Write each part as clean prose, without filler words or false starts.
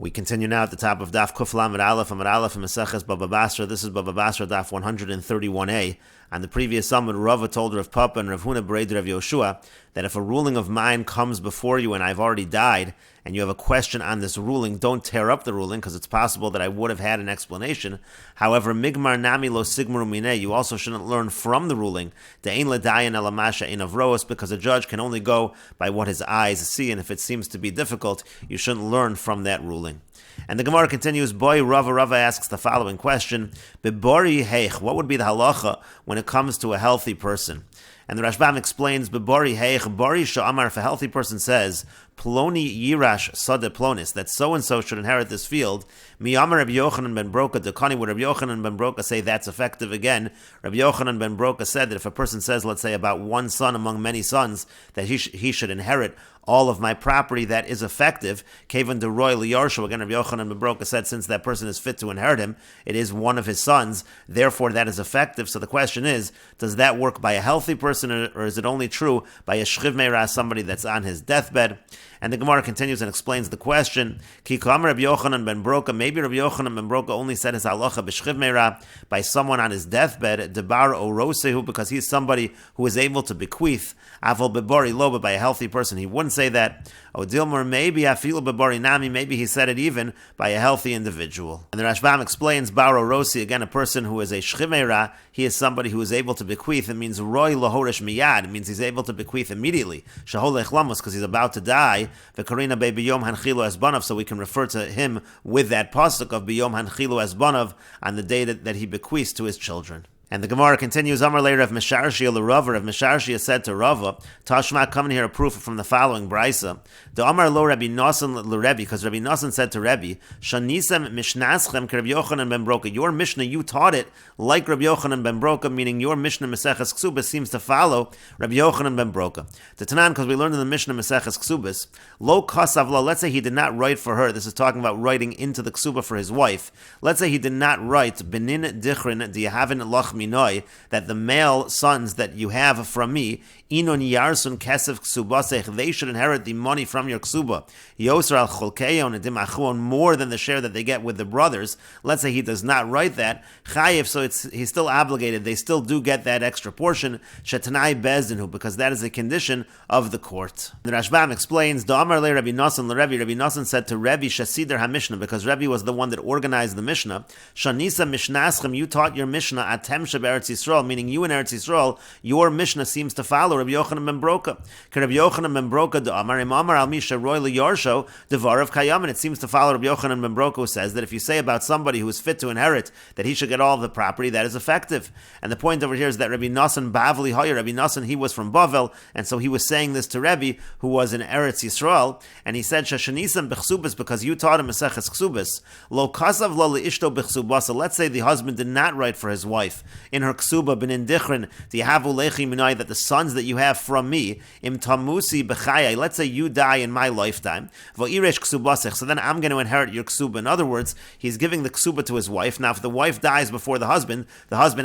We continue now at the top of Daf Kuf Lamed Aleph Amud Aleph and Meseches Bava Basra. This is Bava Basra Daf 131a. On the previous summit, Rava told Rav Papa and Rav Huna Bereid Rav Yoshua that if a ruling of mine comes before you and I've already died, and you have a question on this ruling, don't tear up the ruling, because it's possible that I would have had an explanation. However, Migmar Nami Lo Sigmaru Mineh, you also shouldn't learn from the ruling, De'ein L'dayan Elamasha in Avroas, because a judge can only go by what his eyes see, and if it seems to be difficult, you shouldn't learn from that ruling. And the Gemara continues, Boy, Rava asks the following question, Bibori Heich, what would be the halacha when it comes to a healthy person? And the Rashbam explains, Bibori Heich, Bori Sha'amar, if a healthy person says, Ploni Yirash Sade Plonis, that so-and-so should inherit this field, Miyamar Rabbi Yochanan ben Broka, Dekani, would Rabbi Yochanan ben Broka say that's effective again? Rabbi Yochanan ben Broka said that if a person says, let's say, about one son among many sons, that he should inherit all of my property, that is effective. Kevan de Roy Liyarshu, again, Rabbi Yochanan ben Broka said, since that person is fit to inherit him, it is one of his sons, therefore that is effective. So the question is, does that work by a healthy person, or is it only true by a shchiv meirah, somebody that's on his deathbed? And the Gemara continues and explains the question. Ki kam Rabbi Yochanan ben Broka, maybe Rabbi Yochanan ben Broka only said his halacha b'shchiv meirah by someone on his deathbed, debar orosehu, because he's somebody who is able to bequeath, avol bebori lo, but by a healthy person he wouldn't say that. O dilmar, maybe afilu bebori nami, maybe he said it even by a healthy individual. And the Rashbam explains, bar orosi, again, a person who is a shchiv meirah, he is somebody who is able to bequeath. It means roy lahorish miyad, it means he's able to bequeath immediately. Shaholech lamos, because he's about to die. V'karina be biyom hanchilo esbanav, so we can refer to him with that pasuk of biyom hanchilo esbanav on the day that he bequeaths to his children. And the Gemara continues, Amar later of Mesharshia l'Rava, of Mesharshia said to Rava, Tashma, come and hear a proof from the following Brisa. The Amar lo Rabbi Nosson l'Rebbe, because Rabbi Nosson said to Rebbe, Shanisem mishnaschem ke Rabbi Yochanan ben Broka, your Mishnah, you taught it like Rabbi Yochanan ben Broka, meaning your Mishnah Meseches Ksubas seems to follow Rabbi Yochanan ben Broka. The Tanan, because we learned in the Mishnah Meseches Ksubas, lo kasav lo, let's say he did not write for her, this is talking about writing into the Ksuba for his wife, let's say he did not write, Benin dichrin, do you have an lach minoi, that the male sons that you have from me, inon yarsun kesef ksubasech, they should inherit the money from your ksuba. Yoser al cholkeyon and dimachuon, more than the share that they get with the brothers. Let's say he does not write that chayiv, so he's still obligated. They still do get that extra portion. Shetanai bezdinu, because that is a condition of the court. The Rashbam explains, Da'amar le Rabbi Nosson l'Rebbe. Rabbi Nosson said to Rebbe Shasider HaMishnah, because Rebbe was the one that organized the Mishnah. Shanisa Mishnaschem, you taught your Mishnah atem sheberetz Yisrael, meaning you in Eretz Yisrael, your Mishnah seems to follow Rabbi Yochanan ben Broka. Rabbi Yochanan ben Broka Da'amar Imamar al Misha Roy Liyarsho Devar of Kayam, and it seems to follow Rabbi Yochanan ben Broka, who says that if you say about somebody who is fit to inherit that he should get all of the property, that is effective. And the point over here is that Rabbi Nosson Bavli Hoyer, Rabbi Nosson, he was from Bavel, and so he was saying this to Rebbe, who was in Eretz Yisrael, and he said Shashanisam b'chsubas, because you taught him Meseches Ksubas. Lo kasav lo liishto b'chsubasa. Let's say the husband did not write for his wife in her ksuba benin dichrin dihavu lechi minai, that the sons that you have from me im tamusi b'chayai, let's say you die in my lifetime, v'iresh ksubasech, so then I'm going to inherit your ksuba. In other words, he's giving the ksuba to his wife. Now if the wife dies before the husband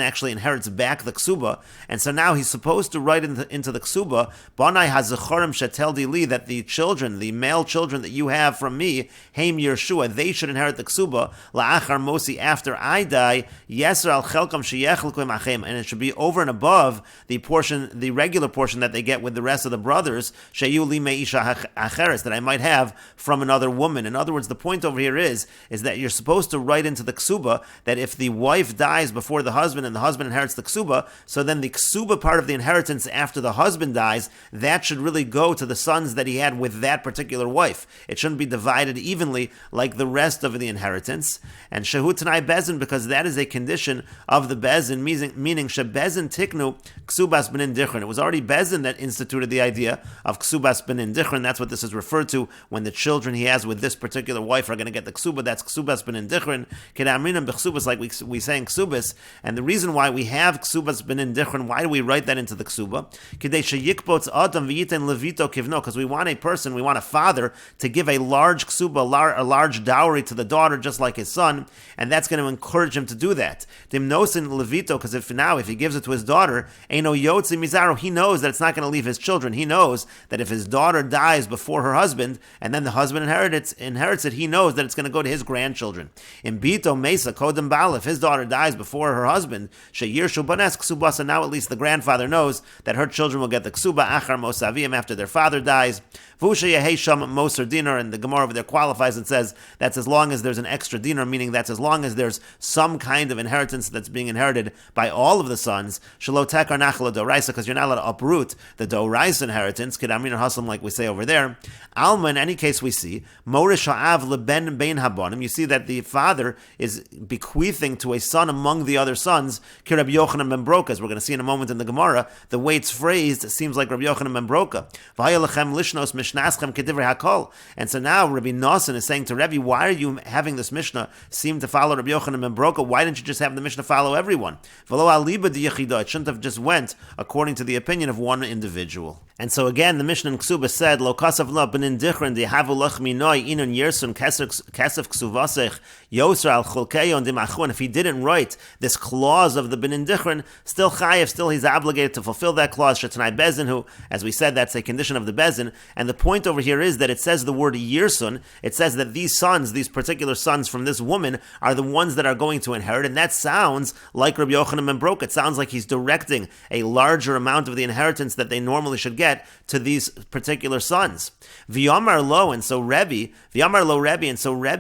actually inherits back the ksuba, and so now he's supposed to write into the ksuba, banai hazachorim shetel dili, that the children, the male children that you have from me, heim Yershua, they should inherit the ksuba la'achar mosi, after I die, yeser al chelkam sheyechelkum achem, and it should be over and above the portion, the regular portion that they get with the rest of the brothers, sheyu li meisha acheres, that I might have from another woman. In other words, the point over here is that you're supposed to write into the ksuba that if the wife dies before the husband and the husband inherits the ksuba, so then the ksuba part of the inheritance after the husband dies, that should really go to the sons that he had with that particular wife. It shouldn't be divided evenly like the rest of the inheritance. And shehu tanai bezin, because that is a condition of the bezin, meaning shebezin tiknu ksubas benin dichrin. It was already bezin that instituted the idea of ksubas benin dichrin. That's what this is referred to when the children he has with this particular wife are going to get the ksuba. That's ksubas benin dichrin. Kedamrinam b'ksubas, like we say in ksubas. And the reason why we have ksubas benin dichrin, why do we write that into the ksuba? Kedei sheyikbots adam v'yiten levito kivno, because we want a father to give a large ksuba, a large dowry to the daughter, just like his son, and that's going to encourage him to do that. Dimnosin levito, because if he gives it to his daughter, eino yotzi mizaro, he knows knows that it's not going to leave his children. He knows that if his daughter dies before her husband, and then the husband inherits it, he knows that it's going to go to his grandchildren. In Bito Mesa Kodem Bal, if his daughter dies before her husband, Sheyirshu Banes Ksubas, and now at least the grandfather knows that her children will get the Ksuba Achar Mosavim after their father dies. Vusha Yehesham Moser Dinar, and the Gemara over there qualifies and says that's as long as there's an extra dinar, meaning that's as long as there's some kind of inheritance that's being inherited by all of the sons. Shelo Tekar Nachla Doraisa, because you're not allowed to uproot the Doraisa inheritance. Kedamrin or Haslam, like we say over there. Alma, in any case, we see Morish Ha'av Leben Bein Habonim. You see that the father is bequeathing to a son among the other sons. Kirab Yochanan ben Broka, as we're going to see in a moment in the Gemara. The way it's phrased seems like Rabbi Yochanan ben Broka. V'hayalachem lishnos mishnaschem kedivrei hakol. And so now Rabbi Nosson is saying to Rebbe, why are you having this Mishnah seem to follow Rabbi Yochanan ben Broka? Why didn't you just have the Mishnah follow everyone? V'lo aliba diyechidah. It shouldn't have just went according to the opinion of one individual. And so again, the Mishnah in Ksuba said, Lo kasav la benin dichrin di havu lach minoi inun yersun kesef ksuvasech yoser al chulkeyon dimachun. If he didn't write this clause of the benin dichrin, still chayev, still he's obligated to fulfill that clause. Shetanai bezin, who, as we said, that's a condition of the bezin. And the point over here is that it says the word yersun. It says that these sons, these particular sons from this woman, are the ones that are going to inherit. And that sounds like Rabbi Yochanan ben Broka. It sounds like he's directing a larger amount of the inheritance that they normally should get to these particular sons. V'yamar lo, and so Rebbe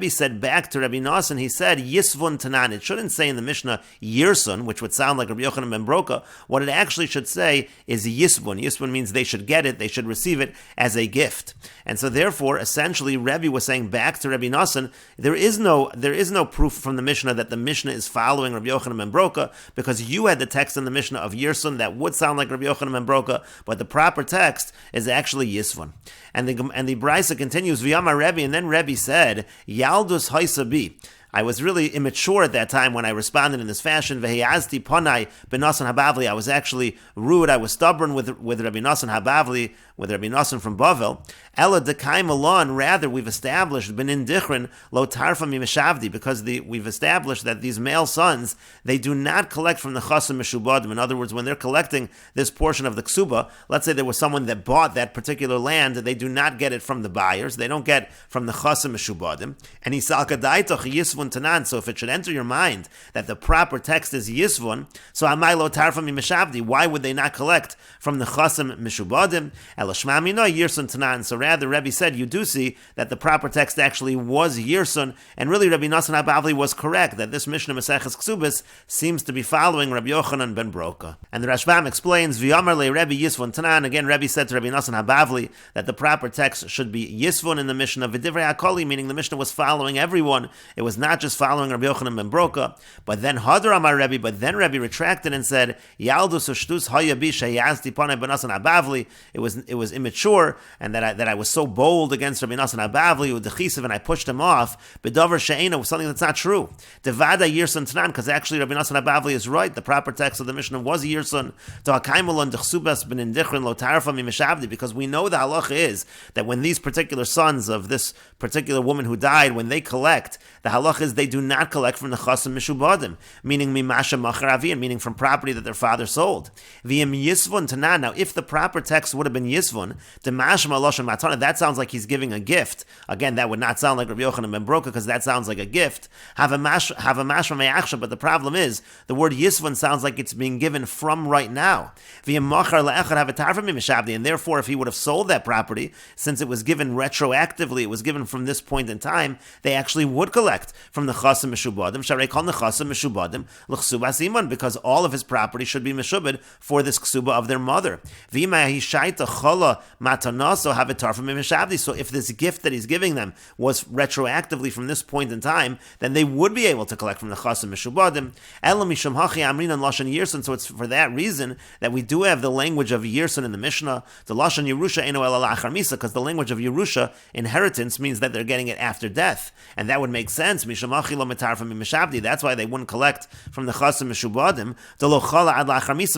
said back to Rabbi Nosson, he said, Yisvun Tanan. It shouldn't say in the Mishnah Yirsun, which would sound like Rabbi Yochanan ben Broka. What it actually should say is Yisvun. Yisvun means they should get it, they should receive it as a gift. And so therefore, essentially, Rebbe was saying back to Rabbi Nosson, there is no proof from the Mishnah that the Mishnah is following Rabbi Yochanan ben Broka, because you had the text in the Mishnah of Yirsun that would sound like Rabbi Yochanan ben Broka, but the proper text is actually Yisvun. And the Brisa continues, V'yamar Rebbe, and then Rebbe said, Yaldus Haisabi. I was really immature at that time when I responded in this fashion. V'heyazti ponai b'Nosson Habavli. I was actually rude. I was stubborn with Rabbi Nosson Habavli, with Rabbi Nosson from Bavel. Ella dekaim alon. Rather, we've established benin dichrin lo tarfa mimishavdi, because we've established that these male sons, they do not collect from the chasam mishubadim. In other words, when they're collecting this portion of the ksuba, let's say there was someone that bought that particular land, they do not get it from the buyers. They don't get from the chasam mishubadim. And isalka daitoch yisvun tanan. So if it should enter your mind that the proper text is yisvun, so amai lo tarfa mimishavdi. Why would they not collect from the chasam mishubadim? Elashma mino yirsun tanan. So rather, Rebbe said, you do see that the proper text actually was Yirsun, and really Rabbi Nosson Habavli was correct, that this Mishnah Meseches Ksubis seems to be following Rabbi Yochanan ben Broka. And the Rashbam explains, V'yamar le Rebbe Yisvun Tanan. Again, Rebbe said to Rabbi Nosson Habavli that the proper text should be Yisvun in the Mishnah, V'divrei HaKoli, meaning the Mishnah was following everyone. It was not just following Rabbi Yochanan ben Broka. But then Hadar Amar Rebbe, but then Rebbe retracted and said, Yaldus Ushtus Hayabi Sheyazti Panei ben Nosson Habavli. It was immature, and that I was so bold against Rabbi Nosson Habavli with the chisiv, and I pushed him off. Bedavar she'ena was something that's not true. Devada yirsun tanan, because actually Rabbi Nosson Habavli is right. The proper text of the Mishnah was yirsun. To hakaimelon dechsubas benin dichrin lo tarfa mimishavdi, because we know the halacha is that when these particular sons of this particular woman who died, when they collect, the halacha is they do not collect from the chasam mishubadim, meaning mimasha macharavian, meaning from property that their father sold. V'im yisvun tanan. Now, if the proper text would have been yisvun, demashma loshan matana, that sounds like he's giving a gift. Again, that would not sound like Rabbi Yochanan ben Broka, because that sounds like a gift. Have a mashma me'achsha, but the problem is the word yisvun sounds like it's being given from right now. And therefore, if he would have sold that property, since it was given retroactively, it was given from this point in time, they actually would collect from the chasam mishubadim. Sharei kol nechasam mishubadim l'chsubas iman, because all of his property should be mishubed for this ksuba of their mother. V'ima hishaita chola matanaso have a tarfa mimishavdi. So if this gift that he's giving them was retroactively from this point in time, then they would be able to collect from the chasam mishubadim. Ela mishum hachi amrin and lashon yirsun. So it's for that reason that we do have the language of yirsun in the Mishnah. The lashon Yerusha eno ela lachar misa, because the language of Yerusha, inheritance, means that they're getting it after death, and that would make sense. Mishum That's why they wouldn't collect from the chasim mishubadim,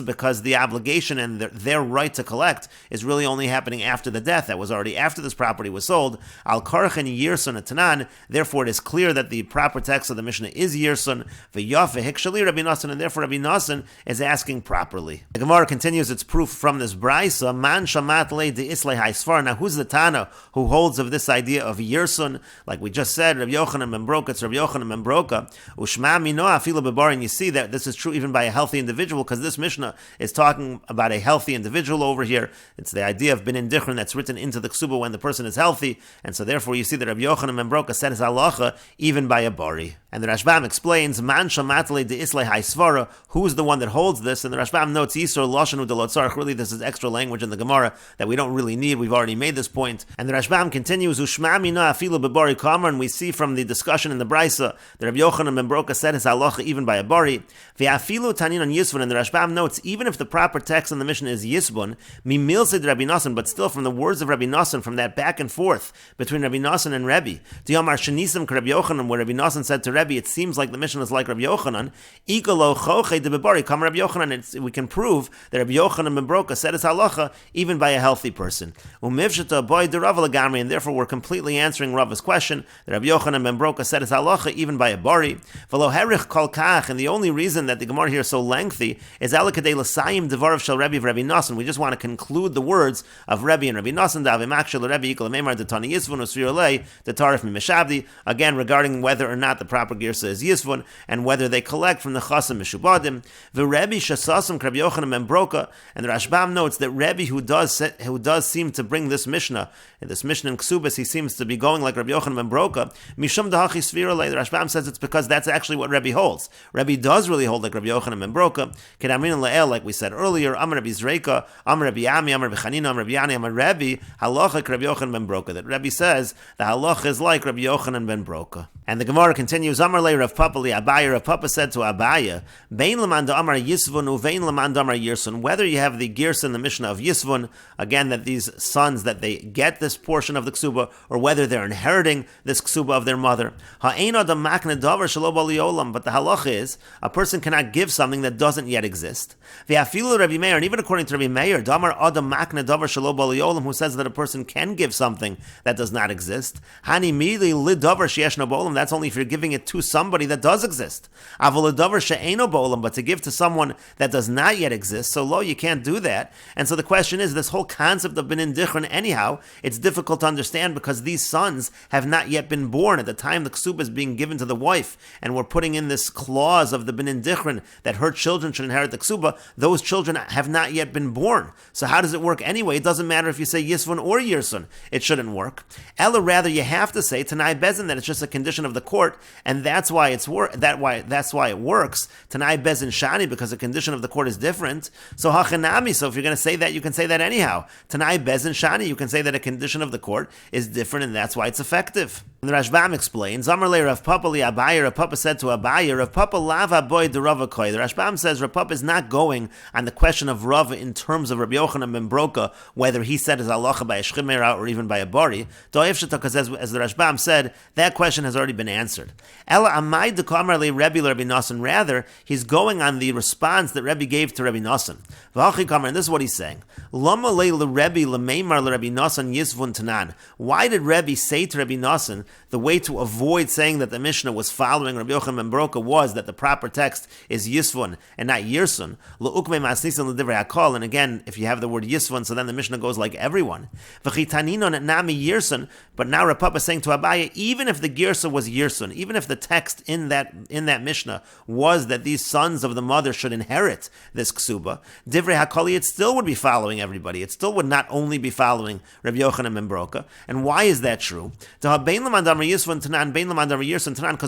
because the obligation and their right to collect is really only happening after the death. That was already after this property was sold. Al karchen yirsun atanan. Therefore, it is clear that the proper text of the Mishnah is yirsun. V'yafe hikshali Rabbi Nassan, and therefore Rabbi Nassan is asking properly. The Gemara continues its proof from this brisa. Man shamat le de islay haisfar. Now, who's the Tana who holds of this idea of yirsun? Like we just said, Rabbi Yochanan ben Broka. It's Rabbi Yochanan ben Broka. Ushma mino afilu bebar. And you see that this is true even by a healthy individual, because this Mishnah is talking about a healthy individual over here. It's the idea of bin indichron that's written into the ksuba when the person is healthy, and so therefore you see that Rabbi Yochanan ben Broka said his halacha even by a bari. And the Rashbam explains, Man shamatale de islay haisvara, who's the one that holds this? And the Rashbam notes, Yisur loshanu de lotzarch. Really, this is extra language in the Gemara that we don't really need. We've already made this point. And the Rashbam continues, Ushma mina afilu bebari kamar, and we see from the discussion in the Brisa that Rabbi Yochanan ben Broka said his halacha even by a bari. Ve'afilu tanin on Yisbun, and the Rashbam notes, even if the proper text in the Mishnah is Yisbun, mimilsid Rabbi Nassan, but still from the words of Rabbi Nassan, from that back and forth between Rabbi Nassan and Rebbe, Diyamar shenisim ke Rabbi Yochanan, where Rabbi Nassan said to Rebbe, it seems like the Mishnah is like Rabbi Yochanan. Ikalo choche de bebari, come Rabbi Yochanan. We can prove that Rabbi Yochanan ben Broka said his halacha even by a healthy person. Umivshata boy de Rav legamri, and therefore we're completely answering Rav's question that Rabbi Yochanan ben Broka said his halacha even by a bari. V'lo herich kol kach, and the only reason that the Gemara here is so lengthy is alakadei l'sayim devarav shel Rebbe v'Rebbi Nassan. We just want to conclude the words of Rebbe and Rabbi Nassan. Davim Rebbe ikol meimar detani yisvun usvirolei detarif mishabdi. Again, regarding whether or not the proper girsa is yisvun and whether they collect from the chasim mishubadim. The Rebbe shasasam Rabbi Yochanan ben Broka, and the Rashbam notes that Rebbe who does seem to bring this Mishnah in Ksubas, he seems to be going like Rabbi Yochanan ben Broka. Mishum dahachi svirolei. The Rashbam says it's because that's actually what Rebbe holds. Rebbe does really hold like Rabbi Yochanan ben Broka. Kedamin le'el, like we said earlier, Amar Rabbi Zreika, Amar Rabbi Yami, Amar Rabbi Chanina, Amar Rabbi Yani, Amar Rebbe, halacha Rabbi Yochanan ben Broka. That Rebbe says the halacha is like Rabbi Yochanan ben Broka. And the Gemara continues, Amar le Rav Papa li Abaya. Rav Papa said to Abaya, Bein leman da Amar Yisvun uvein leman da Amar Yirsun. Whether you have the Girsa in the Mishnah of Yisvun, again that these sons that they get this portion of the ksuba, or whether they're inheriting this ksuba of their mother. Ha'ein adam makne davar shelo bali olam. But the halacha is a person cannot give something that doesn't yet exist. Ve'afilu Rabbi Meir, and even according to Rabbi Meir, damar adam makne davar shelo bali olam, who says that a person can give something that does not exist. Hani mili lidavar sheyesh no bolam. That's only if you're giving it to somebody that does exist. Avol lidavar she'eino bolam, but to give to someone that does not yet exist, so lo, you can't do that. And so the question is, this whole concept of bin indichron, anyhow, it's difficult to understand because these sons have not yet been born at the time the ksuba is being given to the wife, and we're putting in this clause of the bin indichron that her children should inherit the ksuba. Those children have not yet been born. So how does it work anyway? It doesn't matter if you say yisvun or yirsun. It shouldn't work. Ella, rather, you have to say tanai bezin that it's just a condition of the court, and that's why it works. Tanai bezin shani, because the condition of the court is different. So hachanami. So if you're going to say that, you can say that anyhow. Tanai bezin shani. You can say that a condition of the court is different, and that's why it's effective. And the Rashbam explains, Amar le Rav Papa li Abaya. Rav Papa said to Abaya, Rav Papa lava boy de Rava koi. The Rashbam says Rav Papa is not going on the question of Rava in terms of Rabbi Yochanan ben Broka, whether he said his halacha by a shchimera or even by a bari. Because as the Rashbam said, that question has already been answered. Ela amai de kamar le Rebbe Rabbi Nassan. Rather, he's going on the response that Rebbe gave to Rabbi Nassan. V'achi kamar, and this is what he's saying. Lama le Rebbe lemeimar le Rabbi Nassan yisvun tanan. Why did Rebbe say to Rabbi Nassan the way to avoid saying that the Mishnah was following Rabbi Yochanan ben Broka was that the proper text is yisvun and not yirsun? L'ukmei masnisan l'divrei hakol. And again, if you have the word yisvun, so then the Mishnah goes like everyone. V'chitaninon nami yirsun. But now Rav Papa is saying to Abaya, even if the girsa was yirsun, even if the text in that Mishnah was that these sons of the mother should inherit this ksuba, divrei hakoli, it still would be following everybody. It still would not only be following Rabbi Yochanan ben Broka. And why is that true? Because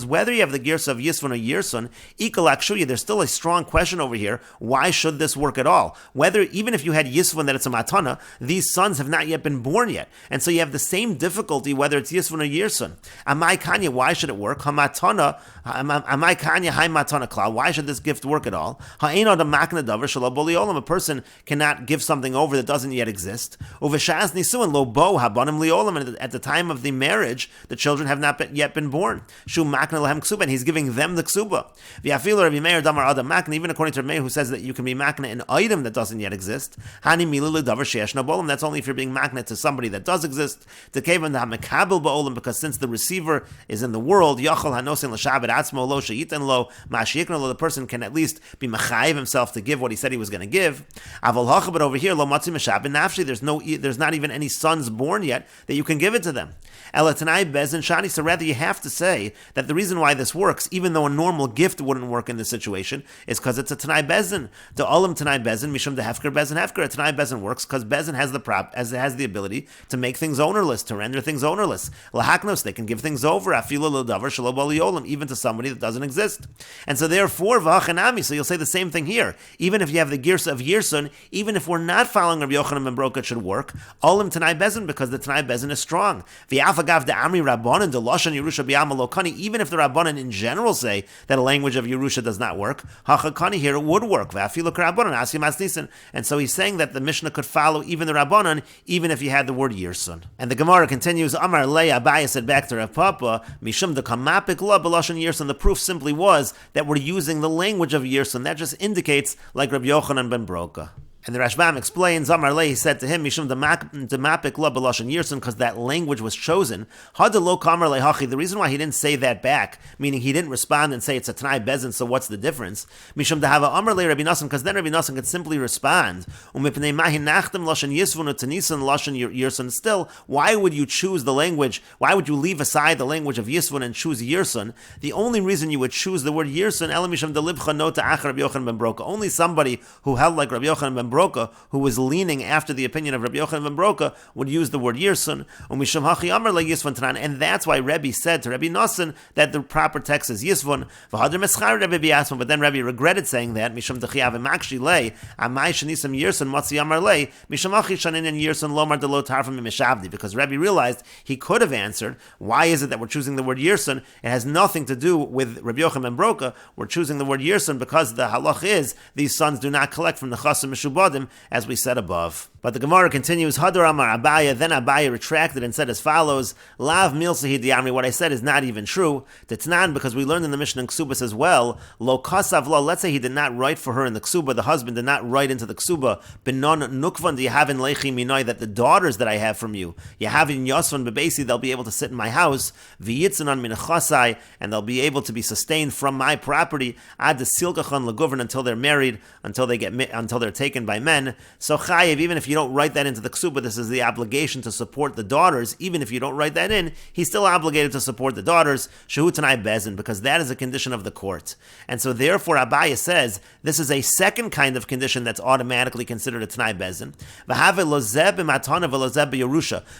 whether you have the girsa of yisvun or yirsun, there's still a strong question over here. Why should this work at all? Whether, even if you had yisvun that it's a matana, these sons have not yet been born yet. And so you have the same difficulty whether it's yisvun or yirsun. Amai kanya, why should it work? Because matana, amai kanya hai matana klal. Why should this gift work at all? Ha'eno da makna davar shelo bo liolam. A person cannot give something over that doesn't yet exist. Uveshas nisuin lo bo habanim liolam. And at the time of the marriage, the children have not yet been born. Shu makna lahem ksuba, and he's giving them the ksuba. V'afilu Rabbi Meir damar adam makna. Even according to Rabbi Meir, who says that you can be makna an item that doesn't yet exist. Hani milu ledavar sheyesh na bolam. That's only if you're being makna to somebody that does exist. To kevan da mekabel ba'olam, because since the receiver is in the world, yachol hanosin l'shabed atzmo lo sheyitan lo ma'ashikna lo, the person can at least be machayiv himself to give what he said he was going to give. Aval hacha, but over here lo matzi meshabed nafshi. There's not even any sons born yet that you can give it to them. Elatanai bezin shani. So rather, you have to say that the reason why this works, even though a normal gift wouldn't work in this situation, is because it's a tanai bezin. The olam tanai bezin mishum de hefker bezin hefker. A tanai bezin works because bezin has the ability to make things ownerless, to render things ownerless. Lahaknos, they can give things over. Afilu l'davar shelo bo liolam, even to somebody that doesn't exist. And so therefore, v'hachanami. So you'll say the same thing here. Even if you have the girsa of Yirsun, even if we're not following Rabbi Yochanan ben Broka, it should work. Olam tanai bezin, because the tanai bezin is strong. V'afagav de amri rabbanan de loshan Yerusha b'yama lokani. Even if the rabbanan in general say that a language of Yerusha does not work, hachakani, here it would work. V'afilu k'rabbanan asim asnisin. And so he's saying that the Mishnah could follow even the rabbanan, even if you had the word Yirsun. And the Gemara continues, Amar Lei Abaye said back to Rav Papa, Mishum de kamapik la b'loshan Yirsun. The proof simply was that we're using the language of Yirsun. That just indicates like Rabbi Yochanan ben Broka. And the Rashbam explains, Amar Lei, he said to him, Mishum demapik la b'loshan Yirsun, because that language was chosen. Hadelo kamar lehachi. The reason why he didn't say that back, meaning he didn't respond and say it's a Tanai Bezin, so what's the difference? Mishum dehava Amar Lei Rabbi Nassim, because then Rabbi Nassim could simply respond. Umipnei mahi nachtem loshan Yisvun utanisan loshan Yirsun. Still, why would you choose the language? Why would you leave aside the language of Yisvun and choose Yirsun? The only reason you would choose the word Yirsun, Elam Mishum delibcha nota ach Rabbi Yochanan ben Broka. Only somebody who held like Rabbi Yochanan ben Broka, who was leaning after the opinion of Rabbi Yochanan ben Broka, would use the word Yirsun. And that's why Rebbe said to Rabbi Nassim that the proper text is Yisvun. But then Rebbe regretted saying that, because Rebbe realized he could have answered, why is it that we're choosing the word Yirsun? It has nothing to do with Rabbi Yochanan ben Broka. We're choosing the word Yirsun because the halach is these sons do not collect from the chasim mishubadim, as we said above. But the Gemara continues, Hadar Amar Abaya, then Abaya retracted and said as follows, Lav Milsahi Diamri, what I said is not even true. Tetnan, because we learned in the Mishnah in Ksubas as well, Lo Kasav Lo, let's say he did not write for her in the Ksuba, the husband did not write into the Ksuba, Benon Nukvan Yahavin Lechi Minoi, that the daughters that I have from you, Yahavin Yosvan Bebesi, they'll be able to sit in my house, V'yitzanon Min Chasai, and they'll be able to be sustained from my property, Ad Silkachan Lagovern, until they're married, until they're taken by men. So Chayev, even if you don't write that into the ksuba, this is the obligation to support the daughters. Even if you don't write that in, he's still obligated to support the daughters, Shehu Tanai Bezin, because that is a condition of the court. And so therefore Abaya says this is a second kind of condition that's automatically considered a Tanai Bezin.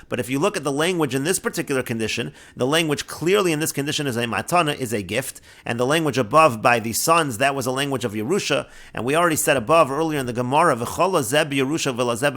But if you look at the language in this particular condition, the language clearly in this condition is a matana, is a gift, and the language above by the sons, that was a language of Yerusha, and we already said above earlier in the Gemara,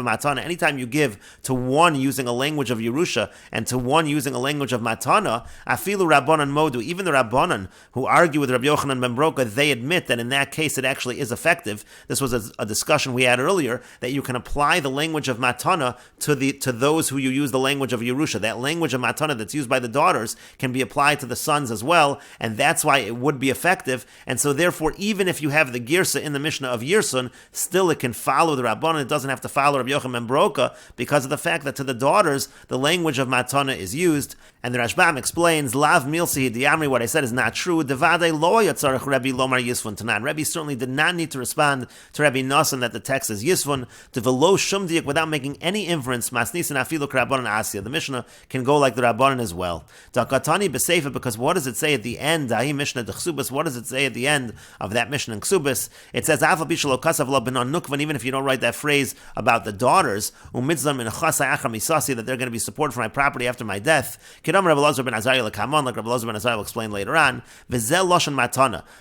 anytime you give to one using a language of Yerusha and to one using a language of Matana, afilu Rabbanan Modu, even the Rabbanan who argue with Rabbi Yochanan ben Broka, they admit that in that case it actually is effective. This was a discussion we had earlier, that you can apply the language of Matana to those who you use the language of Yerusha. That language of Matana that's used by the daughters can be applied to the sons as well, and that's why it would be effective. And so therefore, even if you have the Girsa in the Mishnah of Yirsun, still it can follow the Rabbanan. It doesn't have to follow Rabbi Yochanan ben Broka because of the fact that to the daughters the language of Matana is used. And the Rashbam explains, Lav Milsi Diamri, what I said is not true. Devade lo yatzarech Rabbi lomar Yisvun Tanan. Rabbi certainly did not need to respond to Rabbi Nassim that the text is Yisvun. Develo shum diak, without making any inference. Masnisin afilu k'Rabbanan Asya. The Mishnah can go like the Rabbanan as well. Dakatani b'seifa, because what does it say at the end? Dahi Mishnah d'Chsubas. What does it say at the end of that Mishnah in Ksubas? It says Afal bishalo kasav lo benon nukvan. Even if if you don't write that phrase about the daughters, that they're going to be supported for my property after my death. Like Rabbi Elazar ben Azariah will explain later on.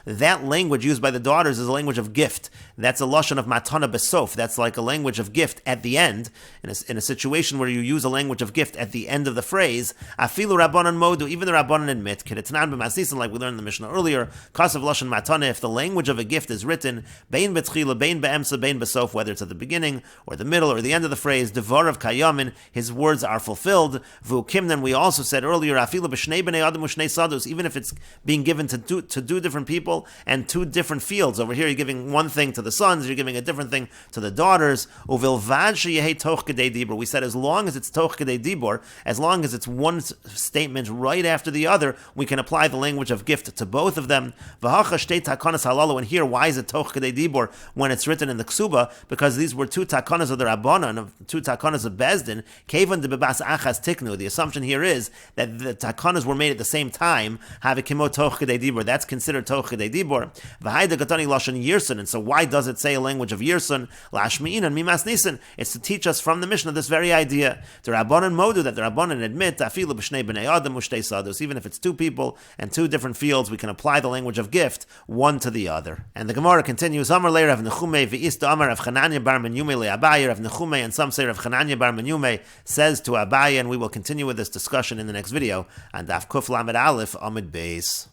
That language used by the daughters is a language of gift. That's a lashon of matana besof. That's like a language of gift at the end. In a situation where you use a language of gift at the end of the phrase, afilu rabbanan modu, even the rabbanan admit, kedetnan b'masnisin, like we learned in the Mishnah earlier, kasav lashon matana, if the language of a gift is written, bein betchila, bein be'emsa, bein besof, whether it's at the beginning or the middle or the end of the phrase, devar of kayamin, his words are fulfilled. V'ukimnan, we also said earlier, afilu b'shnei b'nei adam u'shnei sadus, even if it's being given to two different people and two different fields. Over here, you're giving one thing to the sons, you're giving a different thing to the daughters. Uvilvad sheyehei toch kedei dibur. We said as long as it's toch kedei dibur, as long as it's one statement right after the other, we can apply the language of gift to both of them. V'hacha shtei takanas halalu. And here, why is it toch kedei dibur when it's written in the ksuba? Because these were two takanas of the rabbanan, two takanas of bezdin. Kevan de bebas achas tiknu. The assumption here is that the takanas were made at the same time. Have a kimo toch kedei dibur. That's considered toch kedei dibur. V'haida gatani lashon yirsun. And so why does it say a language of yirsun? Lashmi'in and mimas nisan. It's to teach us from the Mishnah this very idea. The rabbanan modu, that the rabbanan admit afilu b'shnei b'nei adam u'shtei sadus. Even if it's two people and two different fields, we can apply the language of gift one to the other. And the Gemara continues. Amar le Rav Nechume v'ista Amar Rav Chananya bar Menyume le Abaye. Rav Nechume, and some say Rav Chananya bar Menyume, says to Abaye, and we will continue with this discussion in the next video on Daf Kuf Lamed Aleph Amid Beis.